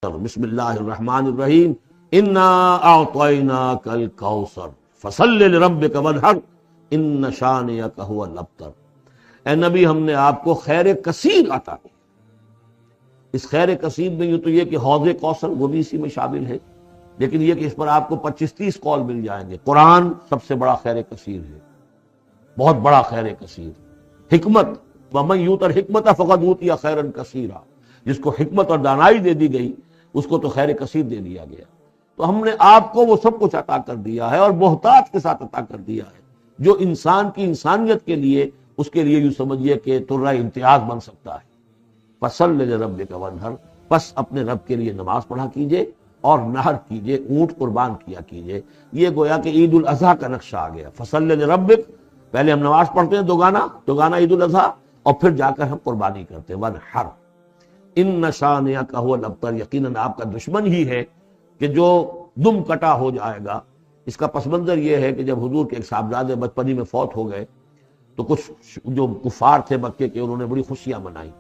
بسم اللہ الرحمن الرحیم انا اعطیناک الکوثر فصل لربک وانحر ان شانئک ھو الابتر۔ اے نبی ہم نے آپ کو خیر کثیر عطا کی۔ اس خیر کثیر میں یہ تو یہ کہ حوض کوثر وہ بھی اسی میں شامل ہے، لیکن یہ کہ اس پر آپ کو 25-30 قول مل جائیں گے۔ قرآن سب سے بڑا خیر کثیر ہے، بہت بڑا خیر کثیر۔ حکمت ومن یؤت الحکمت فقد اوتی خیرا کثیرا، جس کو حکمت اور دانائی دے دی گئی اس کو تو خیر کثیر دے دیا گیا۔ تو ہم نے آپ کو وہ سب کچھ عطا کر دیا ہے اور محتاط کے ساتھ عطا کر دیا ہے، جو انسان کی انسانیت کے لیے اس کے لیے یوں سمجھیے کہ ترہ امتیاز بن سکتا ہے۔ فصل لربک وانحر، پس اپنے رب کے لیے نماز پڑھا کیجئے اور نحر کیجئے، اونٹ قربان کیا کیجئے۔ یہ گویا کہ عید الاضحیٰ کا نقشہ آ گیا۔ فصل لربک، پہلے ہم نماز پڑھتے ہیں دوگانا عید الاضحیٰ، اور پھر جا کر ہم قربانی کرتے ہیں وانحر ان شانئک ھو الابتر، یقیناً آپ کا دشمن ہی ہے کہ جو دم کٹا ہو جائے گا۔ اس کا پس منظر یہ ہے کہ جب حضور کے ایک صاحبزادے بچپنی میں فوت ہو گئے تو کچھ جو کفار تھے مکے کے انہوں نے بڑی خوشیاں منائی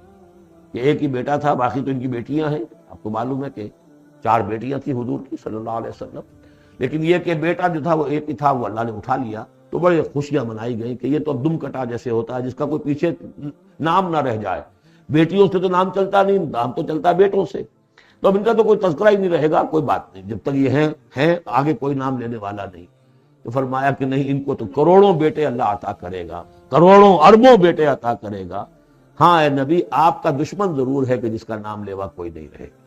کہ ایک ہی بیٹا تھا، باقی تو ان کی بیٹیاں ہیں۔ آپ کو معلوم ہے کہ 4 بیٹیاں تھیں حضور کی صلی اللہ علیہ وسلم، لیکن یہ کہ بیٹا جو تھا وہ ایک ہی تھا، وہ اللہ نے اٹھا لیا، تو بڑے خوشیاں منائی گئیں کہ یہ تو اب دم کٹا جیسے ہوتا ہے جس کا کوئی پیچھے نام نہ رہ جائے۔ بیٹیوں سے تو نام چلتا نہیں، نام تو چلتا ہے بیٹوں سے، تو اب ان کا تو کوئی تذکرہ ہی نہیں رہے گا۔ کوئی بات نہیں، جب تک یہ ہیں آگے کوئی نام لینے والا نہیں۔ تو فرمایا کہ نہیں، ان کو تو کروڑوں بیٹے اللہ عطا کرے گا، کروڑوں اربوں بیٹے عطا کرے گا۔ ہاں اے نبی، آپ کا دشمن ضرور ہے کہ جس کا نام لیوا کوئی نہیں رہے گا۔